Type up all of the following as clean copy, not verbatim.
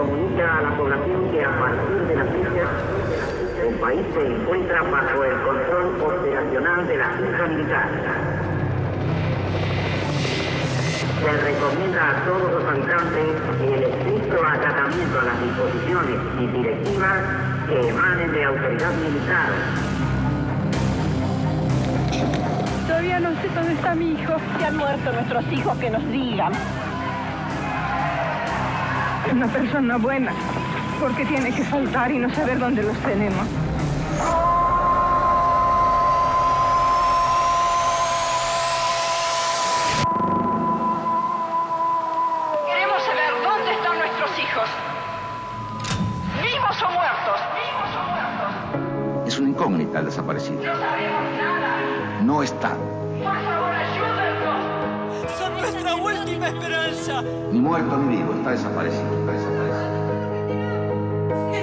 comunica a la población que a partir de las fechas el país se encuentra bajo el control operacional de la Junta Militar. Se recomienda a todos los habitantes el estricto acatamiento a las disposiciones y directivas que emanen de autoridad militar. Todavía no sé dónde está mi hijo. Se han muerto nuestros hijos, que nos digan. Es una persona buena, porque tiene que faltar y no saber dónde los tenemos. Queremos saber dónde están nuestros hijos. ¿Vivos o muertos? ¿Vivos o muertos? Es una incógnita el desaparecido. No sabemos nada. No está. Por favor, ayúdennos. Son nuestra última esperanza. Ni muerto ni vivo, está desaparecido, está desaparecido.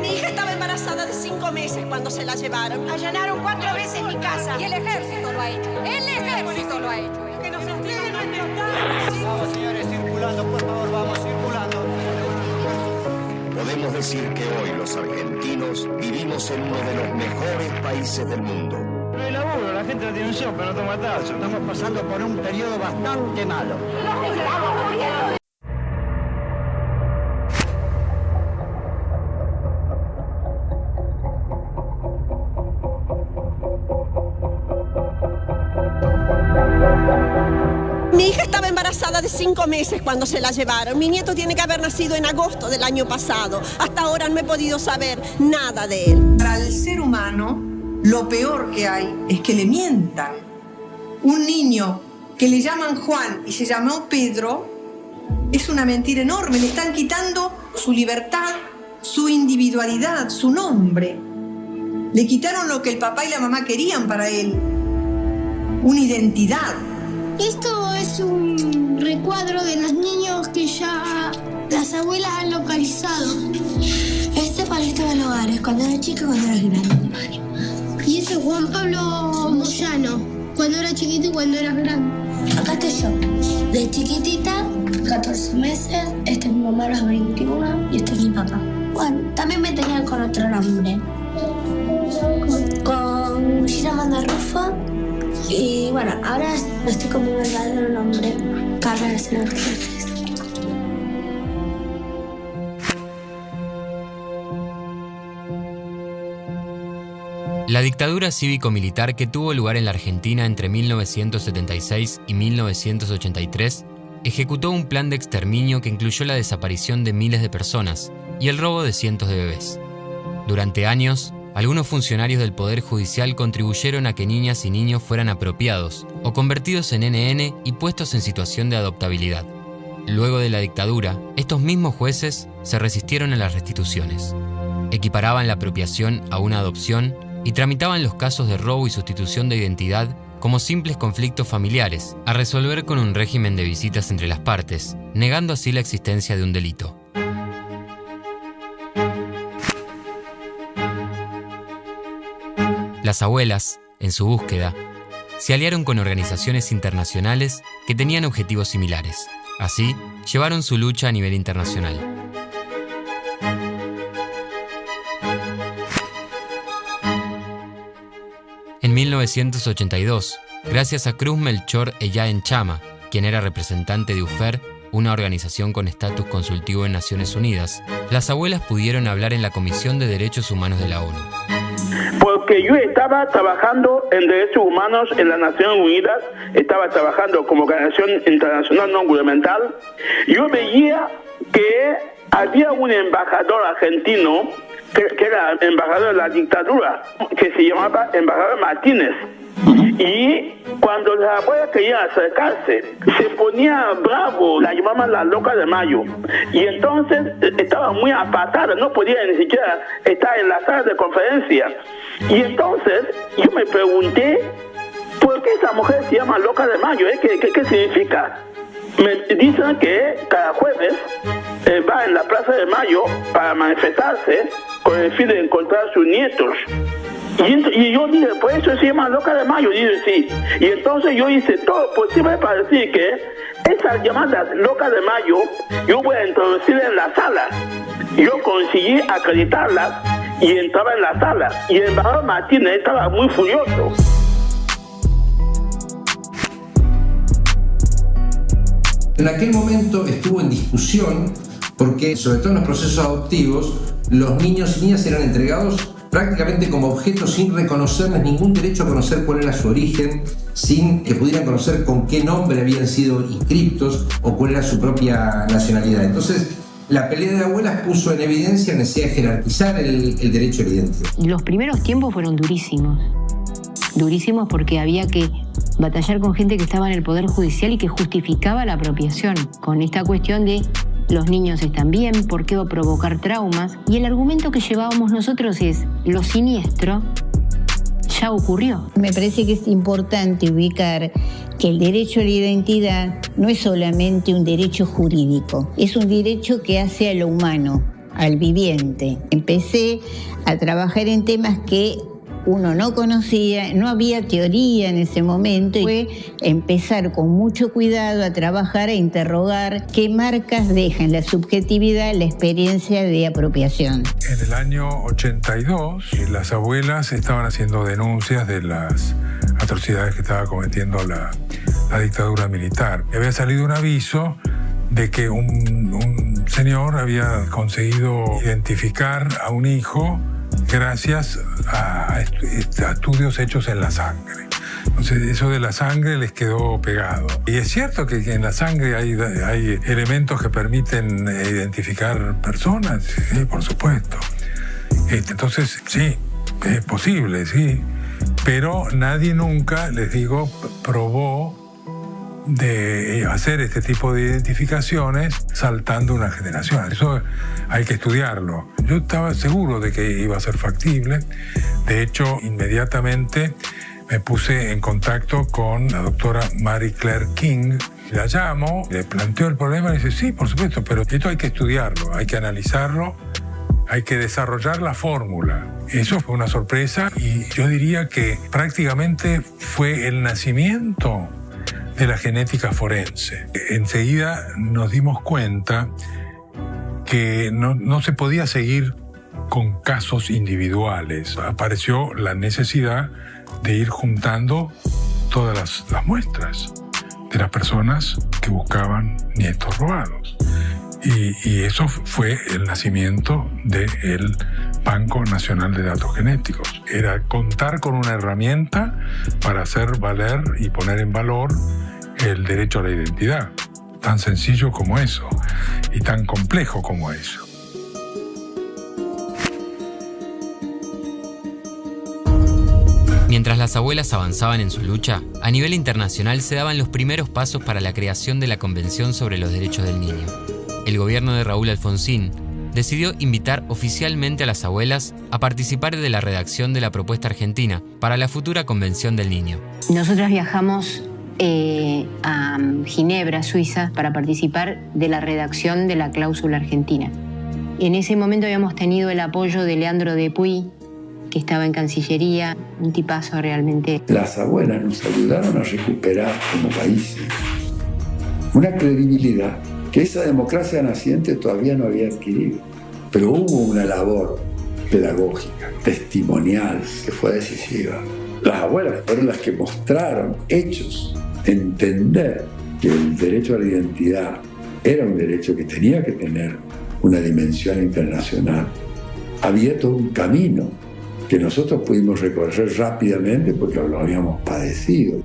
Mi hija estaba embarazada de 5 meses cuando se la llevaron. Allanaron 4 veces mi casa. Y el ejército lo ha hecho. El ejército lo ha hecho. Que nos entreguen nuestros datos. Vamos, señores, circulando, por favor, vamos, circulando. Podemos decir que hoy los argentinos vivimos en uno de los mejores países del mundo. No hay laburo, la gente no tiene un sopa, no toma tazo. Estamos pasando por un periodo bastante malo. ¡Nos estamos muriendo! Mi hija estaba embarazada de 5 meses cuando se la llevaron. Mi nieto tiene que haber nacido en agosto del año pasado. Hasta ahora no he podido saber nada de él. Para el ser humano, lo peor que hay es que le mientan. Un niño que le llaman Juan y se llamó Pedro es una mentira enorme. Le están quitando su libertad, su individualidad, su nombre. Le quitaron lo que el papá y la mamá querían para él. Una identidad. Esto es un recuadro de los niños que ya las abuelas han localizado. Este palito de hogares, cuando era chico y cuando era grande. Y este es Juan Pablo Moyano, cuando era chiquito y cuando era grande. Acá estoy yo, de chiquitita, 14 meses, este es mi mamá a los 21 y este es mi papá. Bueno, también me tenían con otro nombre. Con Gina Mandarrufo. Y bueno, ahora estoy como un verdadero nombre, Carla García Rodríguez. La dictadura cívico-militar que tuvo lugar en la Argentina entre 1976 y 1983 ejecutó un plan de exterminio que incluyó la desaparición de miles de personas y el robo de cientos de bebés. Durante años, algunos funcionarios del Poder Judicial contribuyeron a que niñas y niños fueran apropiados o convertidos en NN y puestos en situación de adoptabilidad. Luego de la dictadura, estos mismos jueces se resistieron a las restituciones. Equiparaban la apropiación a una adopción y tramitaban los casos de robo y sustitución de identidad como simples conflictos familiares, a resolver con un régimen de visitas entre las partes, negando así la existencia de un delito. Las abuelas, en su búsqueda, se aliaron con organizaciones internacionales que tenían objetivos similares. Así, llevaron su lucha a nivel internacional. En 1982, gracias a Cruz Melchor Ellaen Chama, quien era representante de UFER, una organización con estatus consultivo en Naciones Unidas, las abuelas pudieron hablar en la Comisión de Derechos Humanos de la ONU. Porque yo estaba trabajando en derechos humanos en las Naciones Unidas, estaba trabajando como organización internacional no gubernamental. Yo veía que había un embajador argentino, que era embajador de la dictadura, que se llamaba embajador Martínez. Y cuando las abuelas querían acercarse, se ponía bravo, la llamaban la loca de Mayo. Y entonces estaba muy apartada, no podía ni siquiera estar en la sala de conferencia. Y entonces yo me pregunté, ¿por qué esa mujer se llama loca de Mayo? ¿Qué significa? Me dicen que cada jueves va en la Plaza de Mayo para manifestarse con el fin de encontrar a sus nietos. Y yo dije, pues eso se llama loca de Mayo. Y dice, sí. Y entonces yo hice todo posible para decir que esas llamadas locas de Mayo yo voy a introducir en la sala. Yo conseguí acreditarlas y entraba en la sala. Y el embajador Martínez estaba muy furioso. En aquel momento estuvo en discusión porque, sobre todo en los procesos adoptivos, los niños y niñas eran entregados prácticamente como objetos sin reconocerles ningún derecho a conocer cuál era su origen, sin que pudieran conocer con qué nombre habían sido inscriptos o cuál era su propia nacionalidad. Entonces, la pelea de abuelas puso en evidencia la necesidad de jerarquizar el derecho a la identidad. Los primeros tiempos fueron durísimos porque había que batallar con gente que estaba en el Poder Judicial y que justificaba la apropiación, con esta cuestión de los niños están bien, ¿por qué va a provocar traumas? Y el argumento que llevábamos nosotros es, lo siniestro ya ocurrió. Me parece que es importante ubicar que el derecho a la identidad no es solamente un derecho jurídico, es un derecho que hace a lo humano, al viviente. Empecé a trabajar en temas que uno no conocía, no había teoría en ese momento. Fue empezar con mucho cuidado a trabajar, a interrogar qué marcas deja en la subjetividad la experiencia de apropiación. En el año 82, las abuelas estaban haciendo denuncias de las atrocidades que estaba cometiendo la dictadura militar. Había salido un aviso de que un señor había conseguido identificar a un hijo gracias a estudios hechos en la sangre. Entonces, eso de la sangre les quedó pegado. Y es cierto que en la sangre hay elementos que permiten identificar personas, sí, por supuesto. Entonces, sí, es posible, sí. Pero nadie nunca, les digo, probó de hacer este tipo de identificaciones saltando una generación. Eso hay que estudiarlo. Yo estaba seguro de que iba a ser factible. De hecho, inmediatamente me puse en contacto con la doctora Mary Claire King. La llamo, le planteo el problema y dice, sí, por supuesto, pero esto hay que estudiarlo, hay que analizarlo, hay que desarrollar la fórmula. Eso fue una sorpresa y yo diría que prácticamente fue el nacimiento de la genética forense. Enseguida nos dimos cuenta que no se podía seguir con casos individuales. Apareció la necesidad de ir juntando todas las muestras de las personas que buscaban nietos robados. Y eso fue el nacimiento del Banco Nacional de Datos Genéticos. Era contar con una herramienta para hacer valer y poner en valor el derecho a la identidad. Tan sencillo como eso y tan complejo como eso. Mientras las abuelas avanzaban en su lucha, a nivel internacional se daban los primeros pasos para la creación de la Convención sobre los Derechos del Niño. El gobierno de Raúl Alfonsín decidió invitar oficialmente a las abuelas a participar de la redacción de la propuesta argentina para la futura Convención del Niño. Nosotras viajamos a Ginebra, Suiza, para participar de la redacción de la cláusula argentina. En ese momento habíamos tenido el apoyo de Leandro Depuy, que estaba en Cancillería, un tipazo realmente. Las abuelas nos ayudaron a recuperar como país una credibilidad que esa democracia naciente todavía no había adquirido. Pero hubo una labor pedagógica, testimonial, que fue decisiva. Las abuelas fueron las que mostraron hechos, entender que el derecho a la identidad era un derecho que tenía que tener una dimensión internacional. Había todo un camino que nosotros pudimos recorrer rápidamente porque lo habíamos padecido.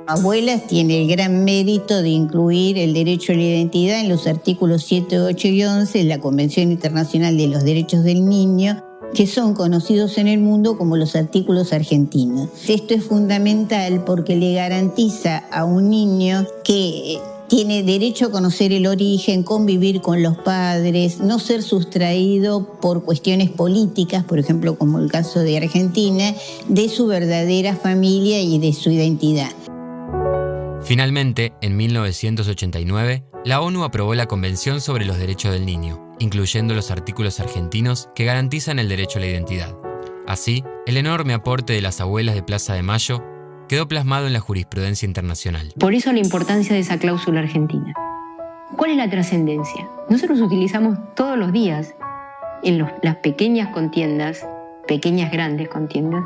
Abuelas tiene el gran mérito de incluir el derecho a la identidad en los artículos 7, 8 y 11 de la Convención Internacional de los Derechos del Niño, que son conocidos en el mundo como los artículos argentinos. Esto es fundamental porque le garantiza a un niño que tiene derecho a conocer el origen, convivir con los padres, no ser sustraído por cuestiones políticas, por ejemplo, como el caso de Argentina, de su verdadera familia y de su identidad. Finalmente, en 1989, la ONU aprobó la Convención sobre los Derechos del Niño, incluyendo los artículos argentinos que garantizan el derecho a la identidad. Así, el enorme aporte de las abuelas de Plaza de Mayo quedó plasmado en la jurisprudencia internacional. Por eso la importancia de esa cláusula argentina. ¿Cuál es la trascendencia? Nosotros utilizamos todos los días en las pequeñas contiendas, pequeñas grandes contiendas,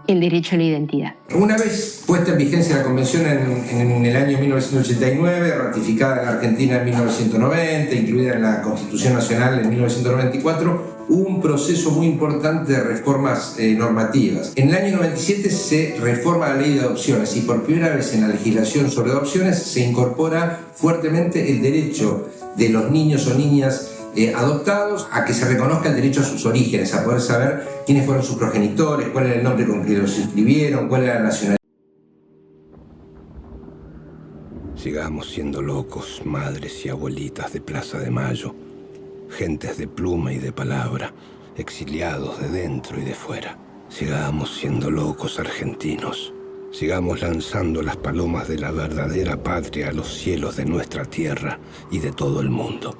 el derecho a la identidad. Una vez puesta en vigencia la Convención en el año 1989, ratificada en la Argentina en 1990, incluida en la Constitución Nacional en 1994, hubo un proceso muy importante de reformas normativas. En el año 97 se reforma la ley de adopciones y por primera vez en la legislación sobre adopciones se incorpora fuertemente el derecho de los niños o niñas adoptados a que se reconozca el derecho a sus orígenes, a poder saber quiénes fueron sus progenitores, cuál era el nombre con que los inscribieron, cuál era la nacionalidad. Sigamos siendo locos, madres y abuelitas de Plaza de Mayo, gentes de pluma y de palabra, exiliados de dentro y de fuera. Sigamos siendo locos argentinos. Sigamos lanzando las palomas de la verdadera patria a los cielos de nuestra tierra y de todo el mundo.